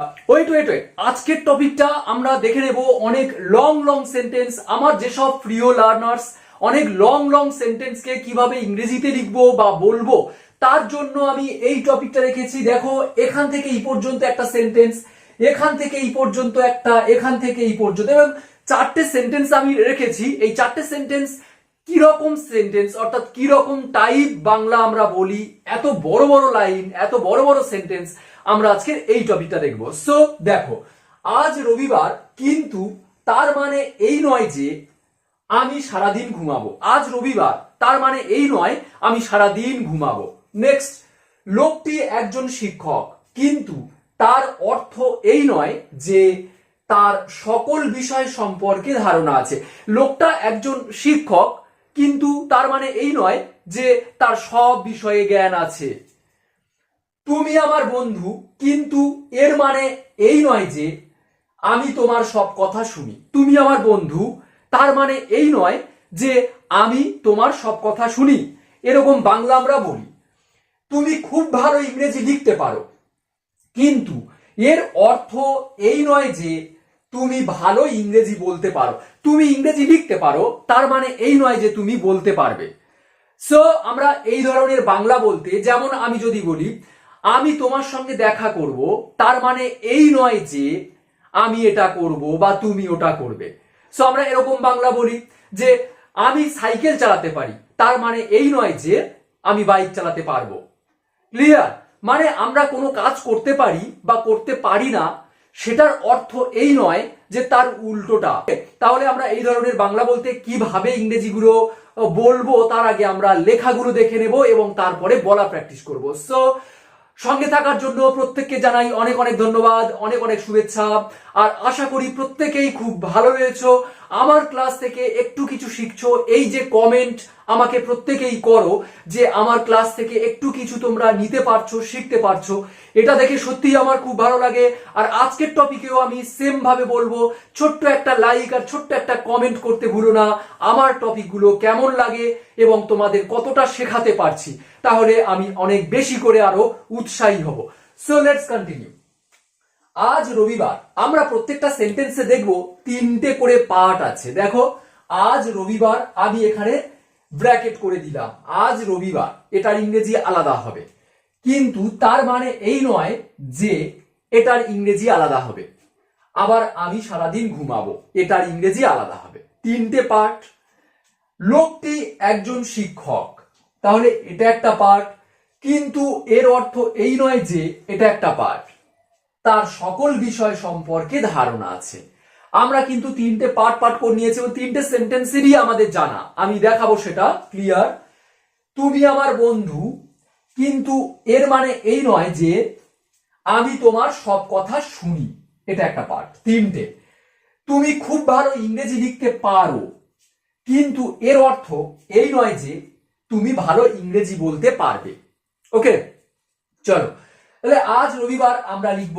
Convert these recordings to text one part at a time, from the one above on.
Wait আজকের টপিকটা আমরা দেখে নেব অনেক লং সেন্টেন্স। আমার যেসব প্রিয় লার্নার্স অনেক লং সেন্টেন্সকে কিভাবে ইংরেজিতে লিখবো বা বলবো তার জন্য আমি এই টপিকটা রেখেছি। দেখো, এখান থেকে এই পর্যন্ত একটা সেন্টেন্স, এখান থেকে এই পর্যন্ত একটা, এখান থেকে এই পর্যন্ত, এবং চারটে সেন্টেন্স আমি রেখেছি। এই চারটে সেন্টেন্স কিরকম সেন্টেন্স, অর্থাৎ কিরকম টাইপ বাংলা আমরা বলি, এত বড় লাইন, এত বড় সেন্টেন্স আমরা আজকে এই টপিকটা দেখব। সো দেখো, আজ রবিবার কিন্তু তার মানে এই নয় যে আমি সারাদিন ঘুমাবো। আজ রবিবার তার মানে এই নয় আমি সারাদিন ঘুমাবো। নেক্সট, লোকটি একজন শিক্ষক কিন্তু তার অর্থ এই নয় যে তার সকল বিষয় সম্পর্কে ধারণা আছে। লোকটা একজন শিক্ষক কিন্তু তার মানে এই নয় যে তার সব বিষয়ে জ্ঞান আছে। তুমি আমার বন্ধু কিন্তু এর মানে এই নয় যে আমি তোমার সব কথা শুনি। তুমি আমার বন্ধু তার মানে এই নয় যে আমি তোমার সব কথা শুনি। এরকম বাংলা আমরা বলি। তুমি খুব ভালো ইংরেজি লিখতে পারো কিন্তু এর অর্থ এই নয় যে তুমি ভালো ইংরেজি বলতে পারো। তুমি ইংরেজি লিখতে পারো তার মানে এই নয় যে তুমি বলতে পারবে। সো আমরা এই ধরনের বাংলা বলতে, যেমন আমি যদি বলি আমি তোমার সঙ্গে দেখা করব, তার মানে এই নয় যে আমি এটা করব বা তুমি ওটা করবে। সো আমরা এরকম বাংলা বলি যে আমি সাইকেল চালাতে পারি, তার মানে এই নয় যে আমি বাইক চালাতে পারবো। ক্লিয়ার? মানে আমরা কোনো কাজ করতে পারি বা করতে পারি না, সেটার অর্থ এই নয় যে তার উল্টোটা। তাহলে আমরা এই ধরনের বাংলা বলতে কিভাবে ইংরেজিগুলো বলবো তার আগে আমরা লেখাগুলো দেখে নেব এবং তারপরে বলা প্র্যাকটিস করব। সো সঙ্গে থাকার জন্য প্রত্যেককে জানাই অনেক ধন্যবাদ, অনেক শুভেচ্ছা। আর আশা করি প্রত্যেকেই খুব ভালো রয়েছো, আমার ক্লাস থেকে একটু কিছু শিখছো। এই যে কমেন্ট আমাকে প্রত্যেকেই করো যে আমার ক্লাস থেকে একটু কিছু তোমরা নিতে পারছো, শিখতে পারছো, এটা দেখে সত্যিই আমার খুব ভালো লাগে। আর আজকের টপিকেও আমি সেম ভাবে বলবো, ছোট্ট একটা লাইক আর ছোট্ট একটা কমেন্ট করতে ভুলো না আমার টপিকগুলো কেমন লাগে এবং তোমাদের কতটা শেখাতে পারছি, তাহলে আমি অনেক বেশি করে আরো উৎসাহী হব। So let's continue. আজ রবিবার, আমরা প্রত্যেকটা সেন্টেন্সে দেখব তিনটে করে পার্ট আছে। দেখো, আজ রবিবার আমি এখানে ব্র্যাকেট করে দিলাম, আজ রবিবার, এটার ইংরেজি আলাদা হবে, কিন্তু তার মানে এই নয় যে এটার ইংরেজি আলাদা হবে। আবার আমি সারাদিন ঘুমাবো, এটার ইংরেজি আলাদা হবে। তিনটে পার্ট। লোকটি একজন শিক্ষক, তাহলে এটা একটা পার্ট, কিন্তু এর অর্থ এই নয় যে এটা একটা পার্ট। তার সকল বিষয় সম্পর্কে ধারণা আছে। আমরা কিন্তু তিনটে পার্ট করে নিয়েছি এবং তিনটে সেন্টেন্সেরই আমাদের জানা, আমি দেখাবো সেটা। ক্লিয়ার? তুমি আমার বন্ধু কিন্তু এর মানে এই নয় যে আমি তোমার সব কথা শুনি, এটা একটা পার্ট। তিনটে। তুমি খুব ভালো ইংরেজি লিখতে পারো কিন্তু এর অর্থ এই নয় যে তুমি ভালো ইংরেজি বলতে পারবে। ওকে, চলো তাহলে আজ রবিবার আমরা লিখব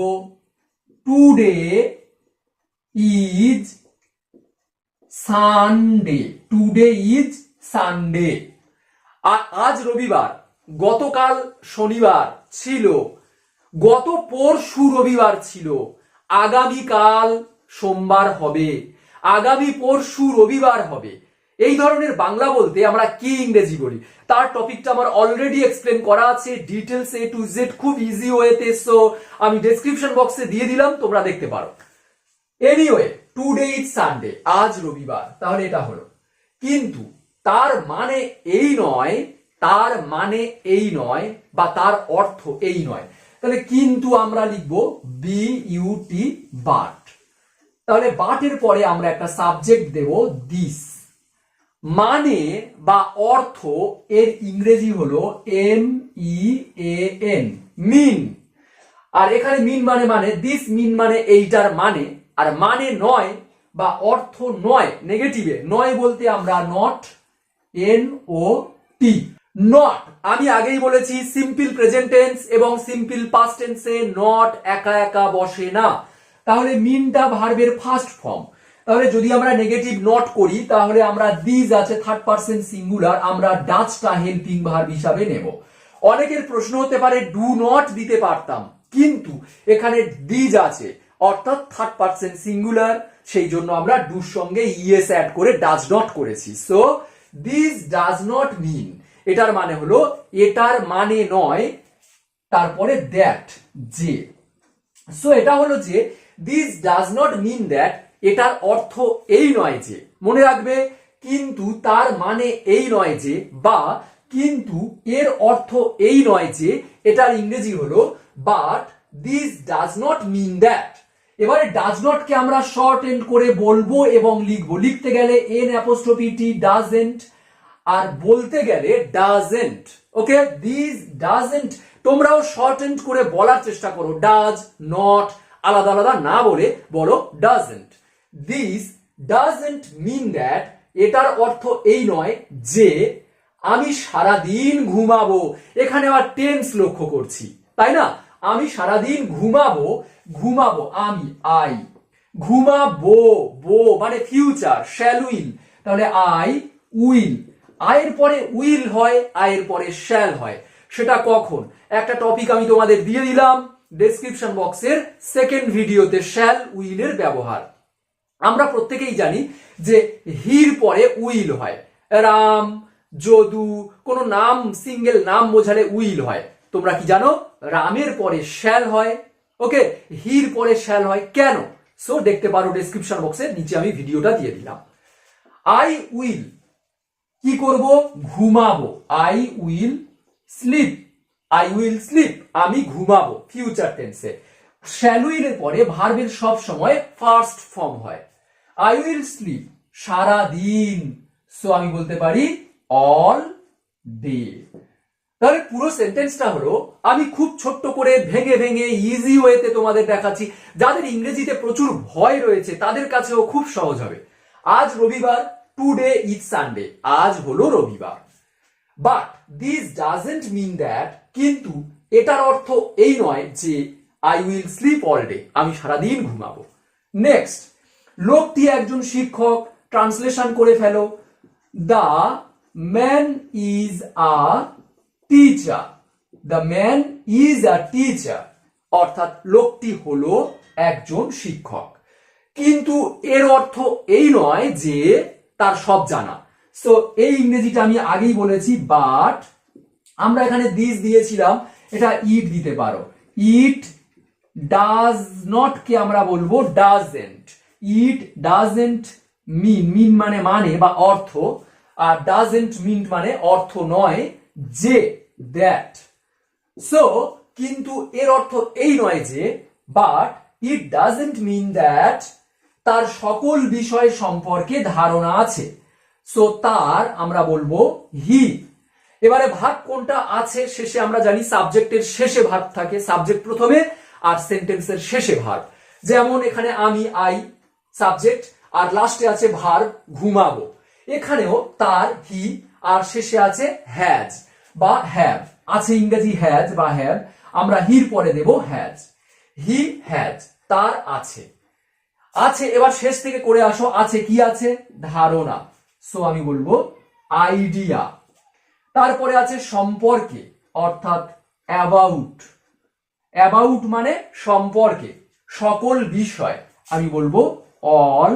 today is Sunday. Today is Sunday. আজ রবিবার, গতকাল শনিবার ছিল, গত পরশু রবিবার ছিল, আগামীকাল সোমবার হবে, আগামী পরশু রবিবার হবে। এই ধরনের বাংলা বলতে আমরা কি ইংরেজি বলি তার টপিকটা আমার অলরেডি এক্সপ্লেন করা আছে ডিটেলস A to Z, খুব ইজি ওয়েতে। সো আমি ডেসক্রিপশন বক্সে দিয়ে দিলাম, তোমরা দেখতে পারো। এনিওয়ে, টুডে ইজ সানডে, আজ রবিবার, তাহলে এটা হলো। কিন্তু তার মানে এই নয়, তার মানে এই নয় বা তার অর্থ এই নয়। তাহলে কিন্তু আমরা লিখবো BUT, বাট। তাহলে বাটের পরে আমরা একটা সাবজেক্ট দেব দিস। মানে বা অর্থ এর ইংরেজি হলো MEAN, মিন। আর এখানে মিন মানে দিস মিন মানে এইটার মানে, আর মানে নয় বা অর্থ নয়, নেগেটিভে নয় বলতে আমরা নট, NOT, নট। আমি আগেই বলেছি সিম্পল প্রেজেন্ট টেন্স এবং সিম্পল পাস্ট টেন্সে নট একা বসে না। তাহলে মিনটা ভার্বের ফার্স্ট ফর্ম। তাহলে যদি আমরা নেগেটিভ নট করি তাহলে আমরা দিস আছে থার্ড পারসন সিঙ্গুলার, আমরা ডাচটা হেল্পিং ভার্ব হিসাবে নেব। অনেকের প্রশ্ন হতে পারে ডু নট দিতে পারতাম, কিন্তু এখানে দিজ আছে অর্থাৎ থার্ড পারসন সিঙ্গুলার, সেই জন্য আমরা ডুর সঙ্গে ইএস অ্যাড করে ডাজ নট করেছি। So this does not mean, এটার মানে হলো এটার মানে নয়, তারপরে দ্যাট যে। সো এটা হলো যে this does not mean that, এটার অর্থ এই নয় যে, মনে রাখবে কিন্তু তার মানে এই নয় যে, বা কিন্তু এর অর্থ এই নয় যে, এটার ইংরেজি হলো but this does not mean that. এবারে ডাজ নট কে আমরা শর্ট এন্ড করে বলবো এবং লিখবো, লিখতে গেলে এন অ্যাপোস্ট্রফি টি ডাজেন্ট, আর বলতে গেলে ডাজেন্ট। ওকে, দিস ডাজেন্ট তোমরাও শর্ট এন্ড করে বলার চেষ্টা করো, ডাজ নট আলাদা আলাদা না বলে বলো doesn't. This doesn't mean that, এটার অর্থ এই নয় যে আমি সারাদিন ঘুমাবো। এখানে আবার টেন্স লক্ষ্য করছি, তাই না? আমি সারাদিন ঘুমাবো, ঘুমাবো আমি আই, ঘুমাবো বো মানে ফিউচার, শ্যাল উইল, তাহলে আই উইল, আয়ের পরে উইল হয়, আয়ের পরে শ্যাল হয়। সেটা কখন? একটা টপিক আমি তোমাদের দিয়ে দিলাম ডেসক্রিপশন বক্সের সেকেন্ড ভিডিওতে, শ্যাল উইলের ব্যবহার। আমরা প্রত্যেকেই জানি যে হির পরে উইল হয়, রাম, যদু, কোন নাম সিঙ্গেল নাম বোঝালে উইল হয়। তোমরা কি জানো রামের পরে শ্যাল হয়, ওকে, হির পরে শ্যাল হয় কেন? সো দেখতে পারো ডেসক্রিপশন বক্সের নিচে আমি ভিডিওটা দিয়ে দিলাম। আই উইল কি করব? ঘুমাবো, I will slip, I will slip আমি ঘুমাবো ফিউচার টেন্সে। শ্যাল উইলের পরে ভার্বের সব সময় ফার্স্ট ফর্ম হয়, আই উইল স্লিপ সারা দিন, সো আমি বলতে পারি অল ডে। তাহলে পুরো সেন্টেন্সটা হলো, আমি খুব ছোট্ট করে ভেঙে ভেঙে ইজি ওয়েতে তোমাদের দেখাচ্ছি, যাদের ইংরেজিতে প্রচুর ভয় রয়েছে তাদের কাছেও খুব সহজ হবে। আজ রবিবার, টুডে ইজ সানডে, আজ হলো রবিবার। But this doesn't mean that, কিন্তু এটার অর্থ এই নয় যে I will sleep all day, আমি সারাদিন ঘুমাবো। নেক্সট, লোকটি একজন শিক্ষক, ট্রান্সলেশন করে ফেলো, the man is a teacher, the man is a teacher, অর্থাৎ লোকটি হলো একজন শিক্ষক, কিন্তু এর অর্থ এই নয় যে তার সব জানা। সো এই ইংরেজিটা আমি আগেই বলেছি, বাট আমরা এখানে দিস দিয়েছিলাম, এটা ইট দিতে পারো, ইট ডাজ নট কে আমরা বলবো ডাজেন্ট, ইট ডাজেন্ট মিন, মিন মানে মানে বা অর্থ, আর ডাজেন্ট মিন মানে অর্থ নয় যে, দ্যাট। সো কিন্তু এর অর্থ এই নয় যে, but it doesn't mean that তার সকল বিষয় সম্পর্কে ধারণা আছে, সো তার আমরা বলবো হি। এবারে ভার্ব কোনটা আছে শেষে, আমরা জানি সাবজেক্টের শেষে ভার্ব থাকে, সাবজেক্ট প্রথমে আর সেন্টেন্সের শেষে ভার্ব। যেমন এখানে আমি আই সাবজেক্ট, আর লাস্টে আছে ভার্ব ঘুমাবো। এখানেও তার হি, আর শেষে আছে হ্যাজ বা হ্যাভ, আছে ইংরেজি হ্যাজ বা হ্যাভ, আমরা হির পরে দেব হ্যাজ, হি হ্যাজ, তার আছে, আছে। এবার শেষ থেকে করে আসো, আছে কি আছে? ধারণা, সো আমি বলবো আইডিয়া। তারপরে আছে সম্পর্কে, অর্থাৎ অ্যাবাউট, অ্যাবাউট মানে সম্পর্কে, সকল বিষয়, আমি বলবো all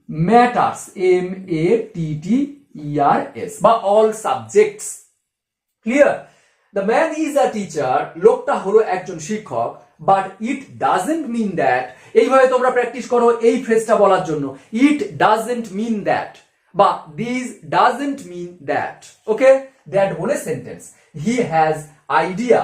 matters, M A T T E R S, বা all subjects. Clear? The man is a teacher, লোকটা হলো একজন শিক্ষক, but it doesn't mean that, এইভাবে তোমরা প্র্যাকটিস করো এই ফ্রেজটা বলার জন্য, ইট ডাজেন্ট মিন দ্যাট বা this doesn't mean that. Okay, that বলে sentence, he has idea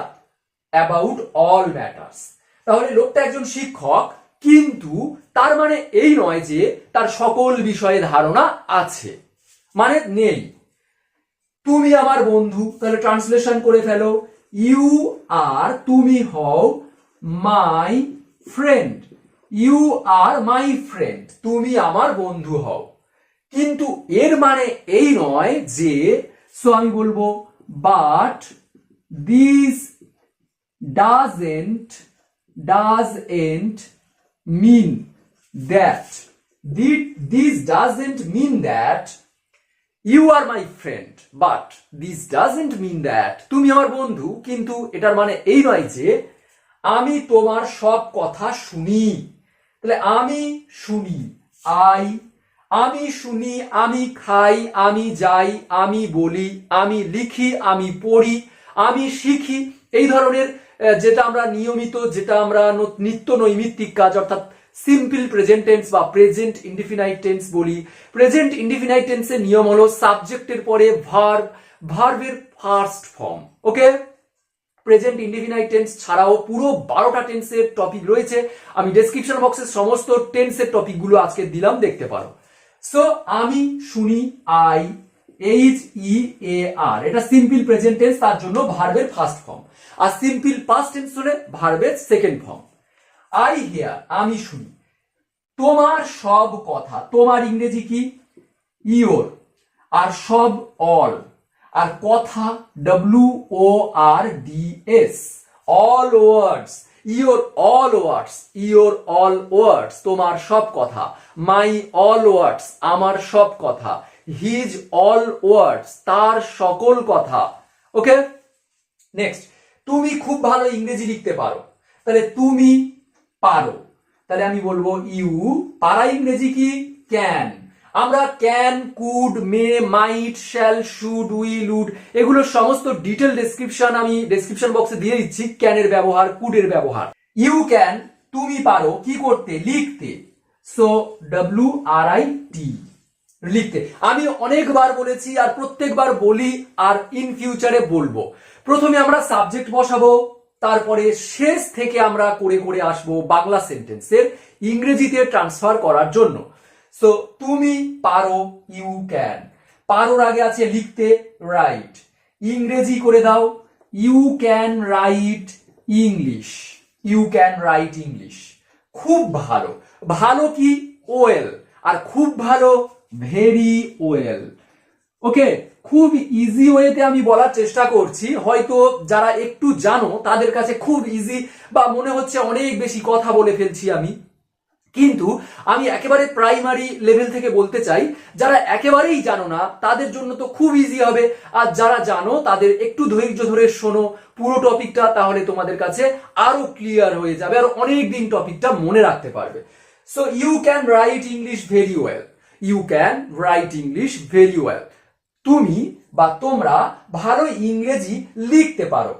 about all matters. তাহলে লোকটা একজন শিক্ষক, কিন্তু তার মানে এই নয় যে তার সকল বিষয়ে ধারণা আছে, মানে নেই। তুমি আমার বন্ধু, তাহলে ট্রান্সলেশন করে ফেলো, ইউ আর তুমি হও my friend, you are my friend, তুমি আমার বন্ধু হও, কিন্তু এর মানে এই নয় যে, সো আমি বলবো but this doesn't mean that, this doesn't mean that you are my friend, but this doesn't mean that তুমি আমার বন্ধু, কিন্তু এটার মানে এই নয় যে আমি তোমার সব কথা শুনি। তাহলে আমি শুনি, আই। আমি শুনি, আমি খাই, আমি যাই, আমি বলি, আমি লিখি, আমি পড়ি, আমি শিখি। এই ধরনের যেটা আমরা নিয়মিত, যেটা আমরা নিত্য নৈমিত্তিক কাজ, অর্থাৎ সিম্পল প্রেজেন্ট টেন্স বা প্রেজেন্ট ইনডিফিনাইট টেন্স বলি। প্রেজেন্ট ইনডিফিনাইট টেন্সের নিয়ম হলো সাবজেক্টের পরে ভার্ব, ভার্বের ফার্স্ট ফর্ম। ওকে, প্রেজেন্ট ইনডিফিনাইট টেন্স ছাড়াও পুরো 12টা টেন্সের টপিক রয়েছে। আমি ডেসক্রিপশন বক্সে সমস্ত টেন্সের টপিকগুলো আজকে দিলাম, দেখতে পারো। সো আমি শুনি, আই, HEAR, এটা সিম্পল প্রেজেন্ট টেন্স, তার জন্য ভার্বের ফার্স্ট ফর্ম। আর সিম্পল পাস্ট টেন্স হলে ভার্বের সেকেন্ড ফর্ম। আই হিয়ার, আমি শুনি। তোমার সব কথা, তোমার ইংরেজি কি? ইওর। আর সব অল। আর কথা WORDS, all words. Your all words, your all words, তোমার সব কথা। মাই অল ওয়ার্ডস, আমার সব কথা। হিজ অল ওয়ার্ডস, তার সকল কথা। ওকে, নেক্সট, তুমি খুব ভালো ইংরেজি লিখতে পারো। তাহলে তুমি পারো, তাহলে আমি বলবো ইউ। পারা ইংরেজি কি? ক্যান। আমরা can, could, may, might, shall, should, will, would, এগুলোর সমস্ত ডিটেল ডেসক্রিপশন আমি ডেসক্রিপশন বক্সে দিয়ে দিচ্ছি, ক্যানের ব্যবহার, কুডের ব্যবহার। ইউ ক্যান, তুমি পারো কি করতে? লিখতে। সো WRIT, লিখতে। আমি অনেকবার বলেছি আর প্রত্যেকবার বলি আর ইন ফিউচারে বলবো, প্রথমে আমরা সাবজেক্ট বসাবো, তারপরে শেষ থেকে আমরা করে করে আসবো বাংলা সেন্টেন্সের ইংরেজিতে ট্রান্সফার করার জন্য। সো তুমি পারো, ইউ ক্যান। পারোর আগে আছে লিখতে, রাইট। ইংরেজি করে দাও, you can write English, you can write English. খুব ভালো, ভালো কি? ওয়েল। আর খুব ভালো, ভেরি ওয়েল। ওকে, খুব ইজি ওয়েতে আমি বলার চেষ্টা করছি, হয়তো যারা একটু জানো তাদের কাছে খুব ইজি বা মনে হচ্ছে অনেক বেশি কথা বলে ফেলছি আমি, কিন্তু আমি একেবারে প্রাইমারি লেভেল থেকে বলতে চাই, যারা একেবারেই জানো না তাদের জন্য তো খুব ইজি হবে, আর যারা জানো তাদের একটু ধৈর্য ধরে শোনো পুরো টপিকটা, তাহলে তোমাদের কাছে আরো ক্লিয়ার হয়ে যাবে আর অনেক দিন টপিকটা মনে রাখতে পারবে। So you can write English very well, you can write English very well. তুমি বা তোমরা ভালো ইংরেজি লিখতে পারো,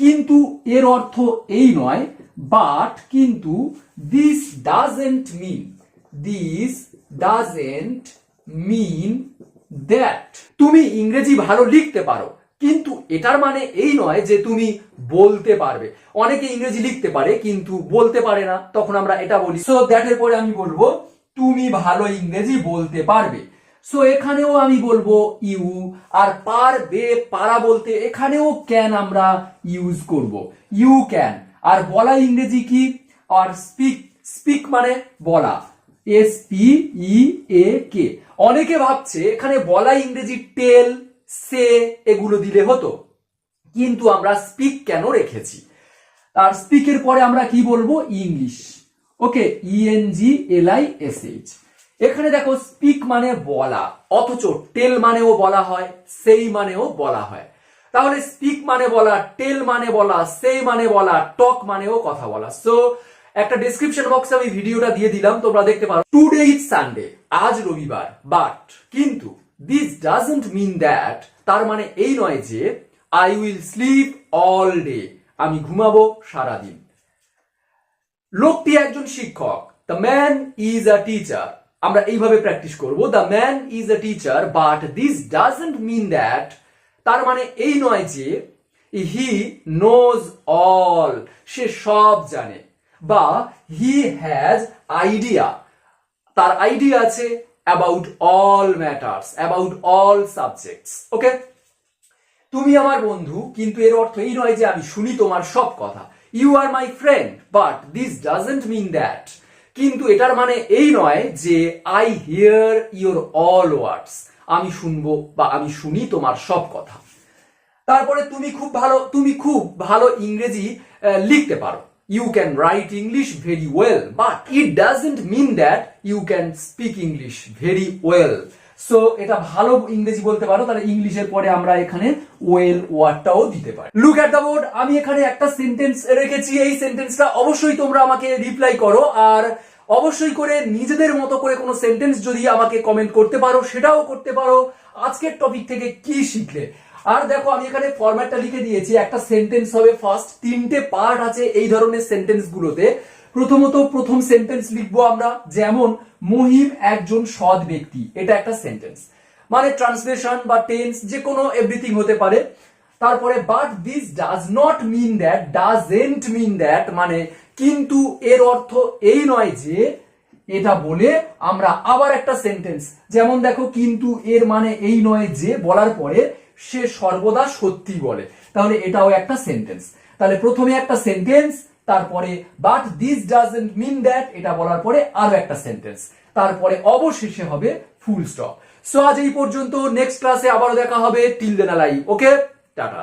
কিন্তু এর অর্থ এই নয়, বাট কিন্তু this doesn't mean that তুমি ইংরেজি ভালো লিখতে পারো, কিন্তু এটার মানে এই নয় যে তুমি বলতে পারবে। অনেকে ইংরেজি লিখতে পারে কিন্তু বলতে পারে না, তখন আমরা এটা বলি। সো দ্যাট এর পরে আমি বলবো তুমি ভালো ইংরেজি বলতে পারবে। সো এখানেও আমি বলবো ইউ। আর পারবে, পারা বলতে এখানেও ক্যান আমরা ইউজ করব, ইউ ক্যান। আর বলা ইংরেজি কি? আর স্পিক, স্পিক মানে বলা, SPEAK। অনেকে ভাবছে এখানে বলা ইংরেজি টেল, সে, এগুলো দিলে হতো, কিন্তু আমরা স্পিক কেন রেখেছি? আর স্পিকের পরে আমরা কি বলবো? ইংলিশ। ওকে, ENGLISH। এখানে দেখো স্পিক মানে বলা, অথচ টেল মানেও বলা হয়, সেই মানেও বলা হয়। তাহলে স্পিক মানে বলা, টেল মানে বলা, সেই মানে বলা, টক মানেও কথা বলা। সো একটা ডেসক্রিপশন বক্সে আমি ভিডিওটা দিয়ে দিলাম, তোমরা দেখতে পারো। টুডে ইজ সানডে, আজ রবিবার, বাট কিন্তু দিস ডাজন্ট মিন দ্যাট, তার মানে এই নয় যে I will sleep all day, আমি ঘুমাবো সারাদিন। লোকটি একজন শিক্ষক, the man is a teacher, আমরা এইভাবে প্র্যাকটিস করব, the man is a teacher, but this doesn't mean that, তার মানে এই নয় যে হি নোজ অল, সে সব জানে, বা হি হ্যাজ আইডিয়া, তার আইডিয়া আছে about all matters, about all subjects. Okay, তুমি আমার বন্ধু, কিন্তু এর অর্থ এই নয় যে আমি শুনি তোমার সব কথা। You are my friend, but this doesn't mean that, কিন্তু এটার মানে এই নয় যে I hear your all words, আমি শুনবো বা আমি শুনি তোমার সব কথা। তারপরে তুমি খুব ভালো ইংরেজি লিখতে পারো, you can write English very well, but it doesn't mean that you can speak English very well. So এটা ভালো ইংরেজি বলতে পারো, তাহলে ইংলিশের পরে আমরা এখানে ওয়েল ওয়ার্ডটাও দিতে পারি। লুক এট দ্য বোর্ড, আমি এখানে একটা সেন্টেন্স রেখেছি, এই সেন্টেন্সটা অবশ্যই তোমরা আমাকে রিপ্লাই করো, আর অবশ্যই করে নিজেদের মতো করে কোনো সেন্টেন্স যদি আমাকে কমেন্ট করতে পারো সেটাও করতে পারো। আজকের টপিক থেকে কি শিখলে? আর দেখো আমি এখানে ফরম্যাটটা লিখে দিয়েছি, একটা সেন্টেন্স হবে ফার্স্ট, 3টে পার্ট আছে এই ধরনের সেন্টেন্স গুলোতে। প্রথমত প্রথম সেন্টেন্স লিখবো আমরা, যেমন মহিম একজন সৎ ব্যক্তি, এটা একটা সেন্টেন্স, মানে ট্রান্সলেশন বা টেন্স যে কোনো এভরিথিং হতে পারে। তারপরে but this does not mean that, doesn't mean that মানে কিন্তু এর অর্থ এই নয় যে, এটা বলে আমরা আবার একটা সেন্টেন্স, যেমন দেখো কিন্তু এর মানে এই নয় যে বলার পরে সে সর্বদা সত্যি বলে, তাহলে এটাও একটা সেন্টেন্স। তাহলে প্রথমে একটা সেন্টেন্স, তারপরে but this doesn't mean that এটা বলার পরে আরো একটা সেন্টেন্স, তারপরে অবশেষে হবে ফুল স্টপ। সো আজ এই পর্যন্ত, নেক্সট ক্লাসে আবারও দেখা হবে। টিল দেন আলাই, ওকে, টাটা।